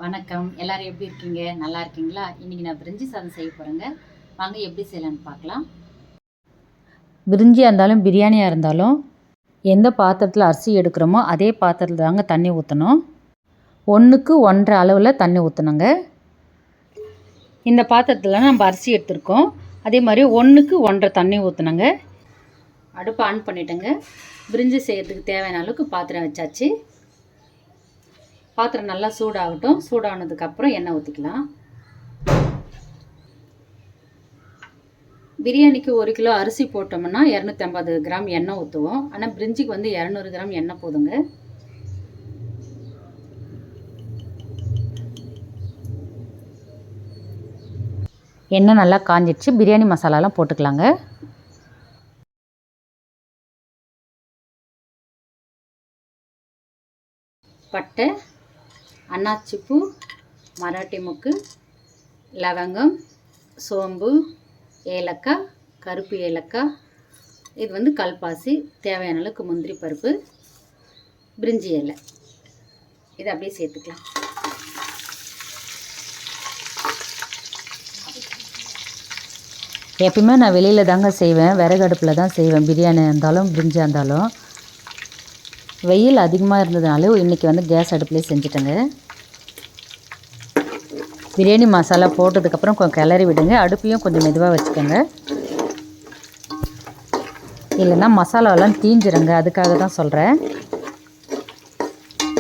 வணக்கம். எல்லாரும் எப்படி இருக்கீங்க? நல்லா இருக்கீங்களா? இன்னைக்கு நான் பிரிஞ்சி சாதம் செய்ய போகிறேங்க. வாங்க எப்படி செய்யலான்னு பார்க்கலாம். பிரிஞ்சியாக இருந்தாலும் பிரியாணியாக இருந்தாலும் எந்த பாத்திரத்தில் அரிசி எடுக்கிறோமோ அதே பாத்திரத்தில் தாங்க தண்ணி ஊற்றணும். 1க்கு 1.5 அளவில் தண்ணி ஊற்றணுங்க. இந்த பாத்திரத்தில் நம்ம அரிசி எடுத்துருக்கோம். அதே மாதிரி 1க்கு 1.5 தண்ணி ஊற்றணுங்க. அடுப்பை ஆன் பண்ணிட்டேங்க. பிரிஞ்சி செய்கிறதுக்கு தேவையான அளவுக்கு பாத்திரம் வச்சாச்சு. பாத்திரம் நல்லா சூடாகட்டும். சூடானதுக்கப்புறம் எண்ணெய் ஊற்றிக்கலாம். பிரியாணிக்கு 1 கிலோ அரிசி போட்டோம்னா 250 கிராம் எண்ணெய் ஊற்றுவோம். ஆனால் பிரிஞ்சிக்கு 200 கிராம் எண்ணெய் போதுங்க. எண்ணெய் நல்லா காஞ்சிடுச்சு. பிரியாணி மசாலாலாம் போட்டுக்கலாங்க. பட்டை, அன்னாச்சிப்பூ, மராட்டி மொக்கு, லவங்கம், சோம்பு, ஏலக்காய், கருப்பு ஏலக்காய், இது கல்பாசி, தேவையான அளவுக்கு முந்திரி பருப்பு, பிரிஞ்சி இலை, இதை அப்படியே சேர்த்துக்கலாம். எப்பயுமே நான் வெளியில் தாங்க செய்வேன். விறகு அடுப்பில் தான் செய்வேன். பிரியாணி இருந்தாலும் பிரிஞ்சியாக இருந்தாலும். வெயில் அதிகமாக இருந்ததுனால இன்றைக்கி கேஸ் அடுப்புலேயே செஞ்சுட்டேங்க. பிரியாணி மசாலா போட்டதுக்கப்புறம் கொஞ்சம் கிளறி விடுங்க. அடுப்பையும் கொஞ்சம் மெதுவாக வச்சுக்கோங்க. இல்லைன்னா மசாலாவெல்லாம் தீஞ்சிருங்க. அதுக்காக தான் சொல்கிறேன்.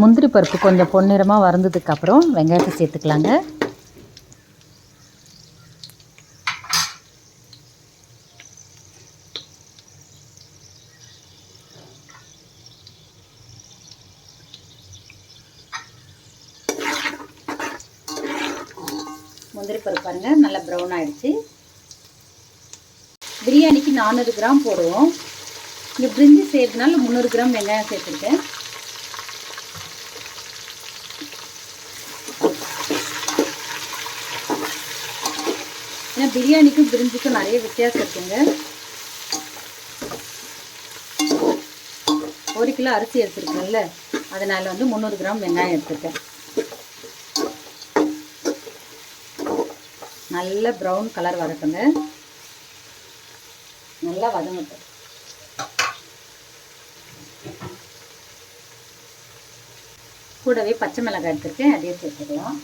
முந்திரி பருப்பு கொஞ்சம் பொன்னிறமாக வறந்ததுக்கப்புறம் வெங்காயத்தை சேர்த்துக்கலாங்க. முந்திரி பருப்பு பாருங்கள் நல்லா ப்ரௌன் ஆகிடுச்சு. பிரியாணிக்கு 400 கிராம் போடுவோம். இங்கே பிரிஞ்சி செய்கிறதுனால 300 கிராம் வெங்காயம் சேர்த்துருக்கேன். ஏன்னா பிரியாணிக்கும் பிரிஞ்சிக்கும் நிறைய வித்தியாசம் இருக்குங்க. 1 கிலோ அரிசி எடுத்துருக்கேன்ல, அதனால் 300 கிராம் வெங்காயம் எடுத்துருக்கேன். நல்ல ப்ரௌன் கலர் வரட்டுங்க. நல்லா வதங்கட்டும். கூடவே பச்சை மிளகாய் எடுத்துருக்கேன், அதே சேர்த்துக்கலாம்.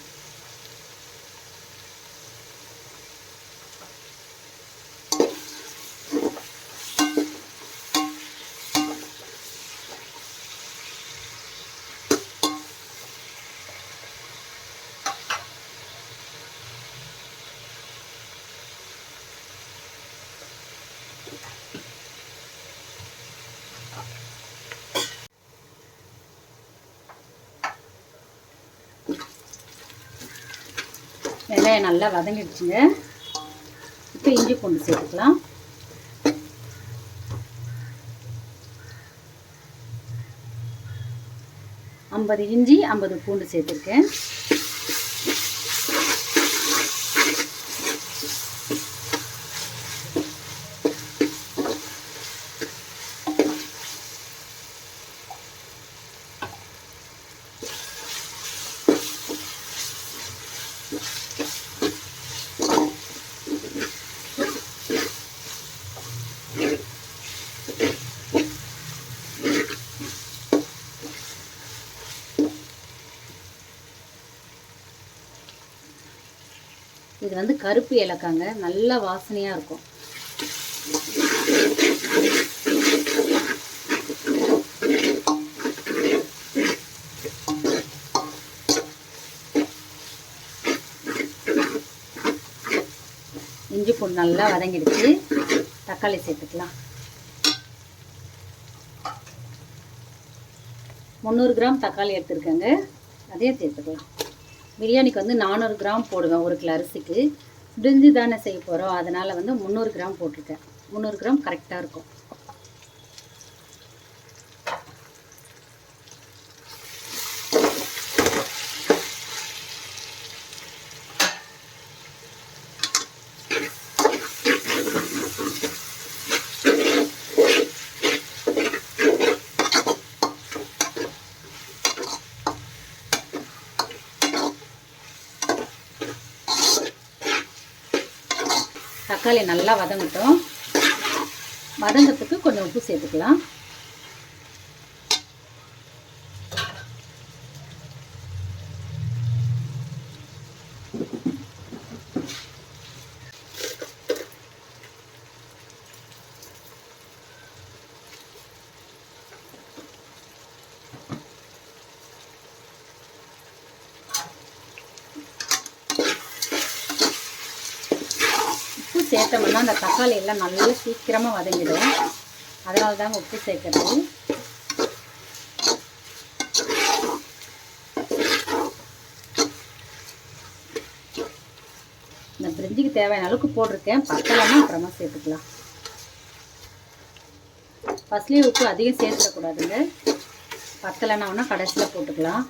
வெங்காயம் நல்லா வதங்கிடுச்சுங்க. இப்போ இஞ்சி பூண்டு சேர்த்துக்கலாம். ஐம்பது இஞ்சி 50 பூண்டு சேர்த்துருக்கேன். இது கருப்பு ஏலக்காங்க, நல்ல வாசனையாக இருக்கும். இஞ்சி பூண்டு நல்லா வதங்கிடுச்சு. தக்காளி சேர்த்துக்கலாம். 300 கிராம் தக்காளி எடுத்துருக்கேங்க, அதையும் சேர்த்துக்கலாம். பிரியாணிக்கு 400 கிராம் போடுவேன் 1 கிலோ அரிசிக்கு. பிரிஞ்சி தானே செய்ய போகிறோம், அதனால் 300 கிராம் போட்டிருக்கேன். 300 கிராம் கரெக்டாக இருக்கும். தக்காளி நல்லா வதங்கட்டும். வதங்கிறதுக்கு கொஞ்சம் உப்பு சேர்த்துக்கலாம். உப்பு சேர்த்தோம்னா அந்த தக்காளி எல்லாம் நல்லா சீக்கிரமாக வதங்கிடும். அதனால தாங்க உப்பு சேர்க்கறது. இந்த பிரிஞ்சிக்கு தேவையான அளவுக்கு போட்டிருக்கேன். பத்தலைன்னா அப்புறமா சேர்த்துக்கலாம். ஃபஸ்ட்லேயே உப்பு அதிகம் சேர்த்துடக்கூடாதுங்க. பத்தலைன்னா ஒன்றா கடைசியில் போட்டுக்கலாம்.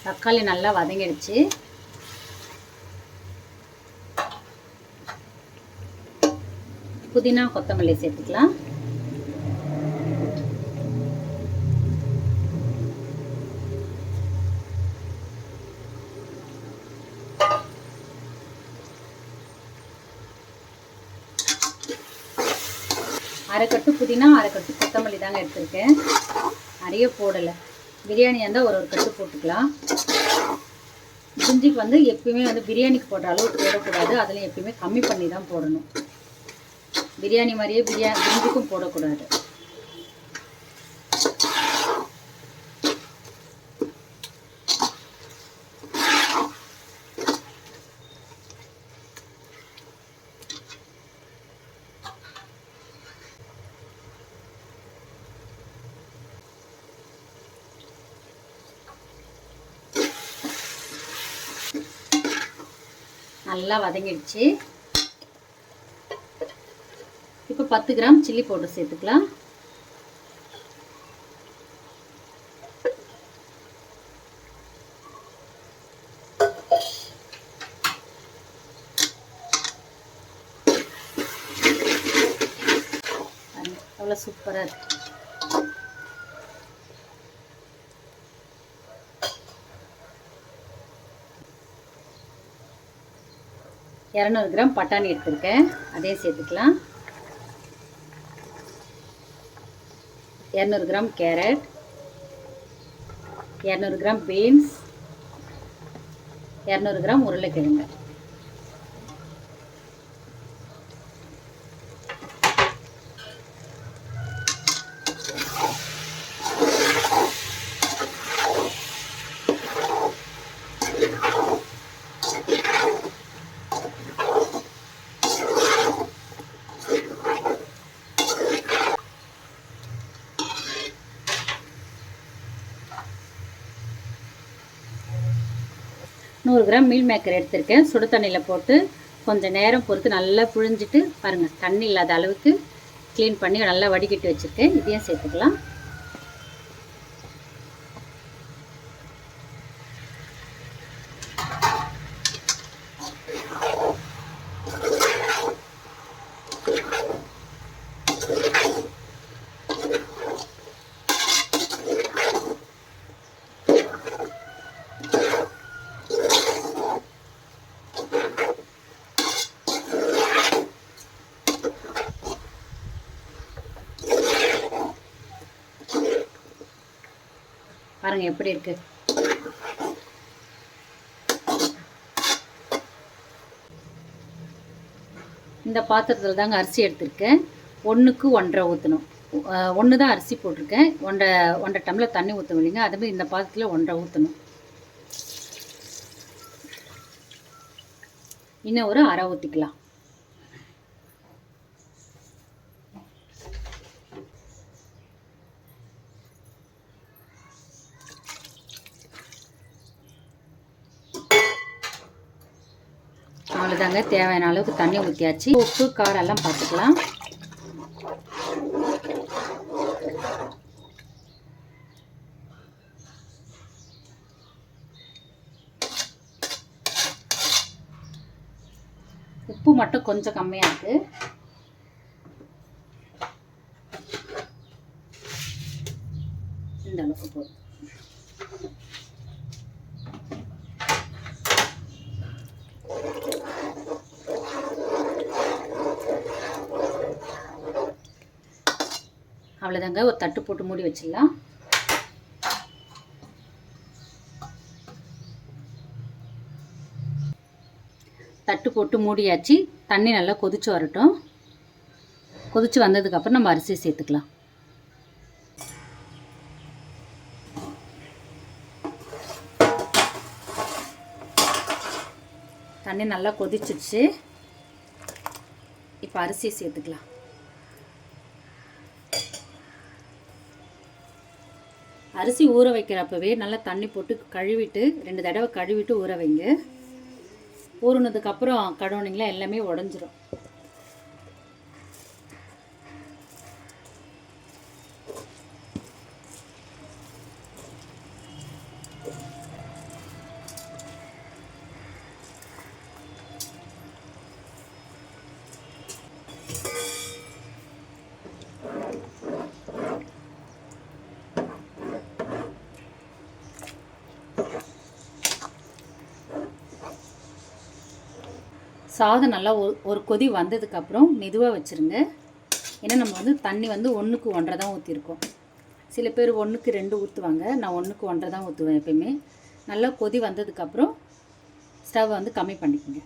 தக்காளி நல்லா வதங்கிடுச்சு. புதினா கொத்தமல்லி சேர்த்துக்கலாம். அரைக்கட்டு புதினா, அரைக்கட்டு கொத்தமல்லி தாங்க எடுத்திருக்கேன். நிறைய போடலை. பிரியாணியாக இருந்தால் ஒரு கட்டு போட்டுக்கலாம். பிரிஞ்சிக்கு வந்து எப்பயுமே வந்து பிரியாணிக்கு போடுற அளவு போடக்கூடாது. அதில் எப்பயுமே கம்மி பண்ணி தான் போடணும். பிரியாணி மாதிரியே பிரிஞ்சிக்கும் போடக்கூடாது. நல்லா வதங்கிடுச்சு. இப்போ 10 கிராம் சில்லி பவுடர் சேர்த்துக்கலாம். அவ்வளோ சூப்பராக இருக்கு. இரநூறு கிராம் பட்டாணி எடுத்துருக்கேன். அதே சேர்த்துக்கலாம். 200 gram carrot, 200 gram beans, 200 gram உருளைக்கிழங்கு. நூறு கிராம் மீல் மேக்கர் எடுத்திருக்கேன். சுடு தண்ணியில் போட்டு கொஞ்சம் நேரம் பொறுத்து நல்லா புழிஞ்சிட்டு பாருங்கள், தண்ணி இல்லாத அளவுக்கு க்ளீன் பண்ணி நல்லா வடிகட்டி வச்சுருக்கேன். இதையும் சேர்த்துக்கலாம். பாருங்க எப்படி இருக்கு. இந்த பாத்திரத்தில் தாங்க அரிசி எடுத்திருக்கேன். 1க்கு 1.5 ஊற்றணும். 1 தான் அரிசி போட்டிருக்கேன். 1.5 டம்ளர் தண்ணி ஊற்றணும் இல்லைங்க. அதுமாதிரி இந்த பாத்திரத்தில் 1.5 ஊற்றணும். இன்னும் ஒரு அரை ஊற்றிக்கலாம். அவ்வளோதாங்க, தேவையான அளவுக்கு தண்ணி ஊற்றியாச்சு. உப்பு காரம் எல்லாம் பார்த்துக்கலாம். உப்பு மட்டும் கொஞ்சம் கம்மியாக இருக்குது. இந்த அளவுக்கு போதும். அவ்வளோதாங்க. ஒரு தட்டு போட்டு மூடி வச்சிடலாம். தட்டு போட்டு மூடியாச்சு. தண்ணி நல்லா கொதிச்சு வரட்டும். கொதிச்சு வந்ததுக்கப்புறம் நம்ம அரிசி சேர்த்துக்கலாம். தண்ணி நல்லா கொதிச்சிடுச்சு. இப்போ அரிசியை சேர்த்துக்கலாம். அரிசி ஊற வைக்கிறப்பவே நல்லா தண்ணி போட்டு கழுவிட்டு 2 தடவை கழுவிட்டு ஊற வைங்க. ஊறினதுக்கப்புறம் கழுவுனிங்களா எல்லாமே உடஞ்சிரும். சாதம் நல்லா ஒரு கொதி வந்ததுக்கப்புறம் மெதுவாக வச்சுருங்க. ஏன்னா நம்ம வந்து தண்ணி வந்து 1க்கு 1.5 தான் ஊற்றிருக்கோம். சில பேர் 1க்கு 2 ஊற்றுவாங்க. நான் 1க்கு 1.5 தான் ஊற்றுவேன் எப்பயுமே. நல்லா கொதி வந்ததுக்கப்புறம் ஸ்டவ் வந்து கம்மி பண்ணிக்கோங்க.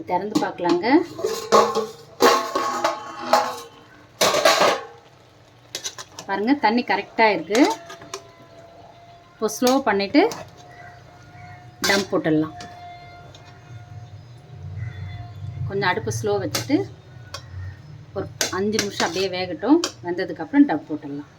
திறந்து பார்க்கலாங்க. பாருங்க, தண்ணி கரெக்டாக இருக்குது. இப்போ ஸ்லோ பண்ணிவிட்டு டம் போட்டுடலாம். கொஞ்சம் அடுப்பு ஸ்லோ வச்சுட்டு ஒரு 5 நிமிஷம் அப்படியே வேகட்டும். வெந்ததுக்கப்புறம் டம் போட்டுடலாம்.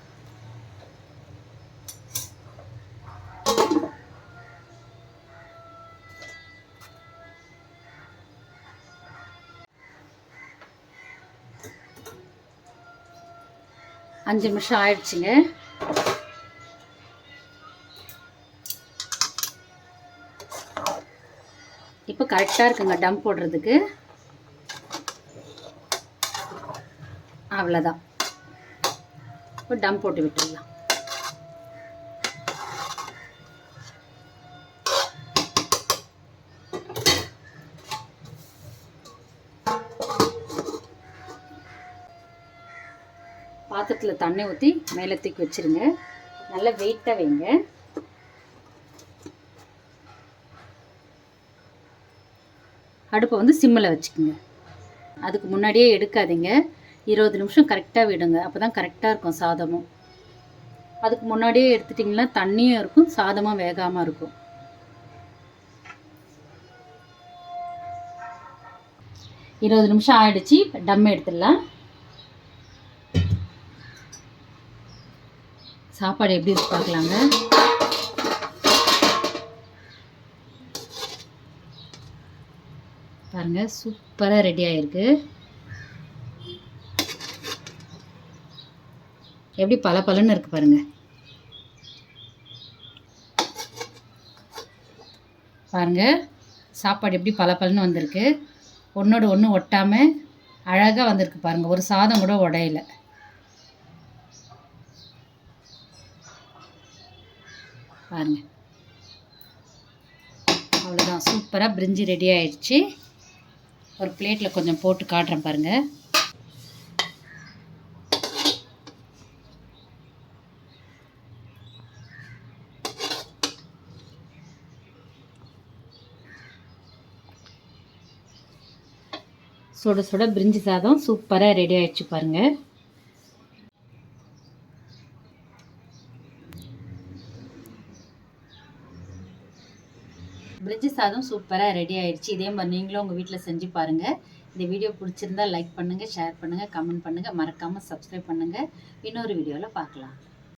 அஞ்சு நிமிஷம் ஆயிடுச்சுங்க. இப்போ கரெக்டாக இருக்குங்க டம் போடுறதுக்கு. அவ்வளோதான். இப்போ டம் போட்டு விட்டுடலாம். பாத்திரத்தில் தண்ணி ஊற்றி மேலே தூக்கி வச்சுருங்க. நல்லா வெயிட்டாக வைங்க. அடுப்பை வந்து சிம்மில் வச்சுக்கோங்க. அதுக்கு முன்னாடியே எடுக்காதீங்க. 20 நிமிஷம் கரெக்டாக விடுங்க. அப்போ தான் கரெக்டாக இருக்கும் சாதமும். அதுக்கு முன்னாடியே எடுத்துட்டிங்கன்னா தண்ணியும் இருக்கும், சாதமும் வேகாமல் இருக்கும். இருபது நிமிஷம் ஆயிடுச்சு. டம் எடுத்துடலாம். சாப்பாடு எப்படி இருக்கு பார்க்கலாங்க. பாருங்க, சூப்பராக ரெடி ஆகிருக்கு. எப்படி பலன்னு இருக்கு பாருங்க. பாருங்க, சாப்பாடு எப்படி பலன்னு வந்திருக்கு. ஒன்றோடு ஒன்று ஒட்டாமல் அழகாக வந்திருக்கு பாருங்க. ஒரு சாதம் கூட உடையல. பாருங்க, அவ்வளோதான். சூப்பராக பிரிஞ்சி ரெடி ஆயிடுச்சு. ஒரு பிளேட்டில் கொஞ்சம் போட்டு காட்டுறேன் பாருங்கள். சுட சுட பிரிஞ்சி சாதம் சூப்பராக ரெடி ஆயிடுச்சு பாருங்கள். பிரிஞ்சி சாதம் சூப்பராக ரெடி ஆயிடுச்சு. இதே மாதிரி நீங்களும் உங்கள் வீட்டில் செஞ்சு பாருங்கள். இந்த வீடியோ பிடிச்சிருந்தா லைக் பண்ணுங்கள், ஷேர் பண்ணுங்கள், கமெண்ட் பண்ணுங்கள். மறக்காமல் சப்ஸ்கிரைப் பண்ணுங்கள். இன்னொரு வீடியோவில் பார்க்கலாம்.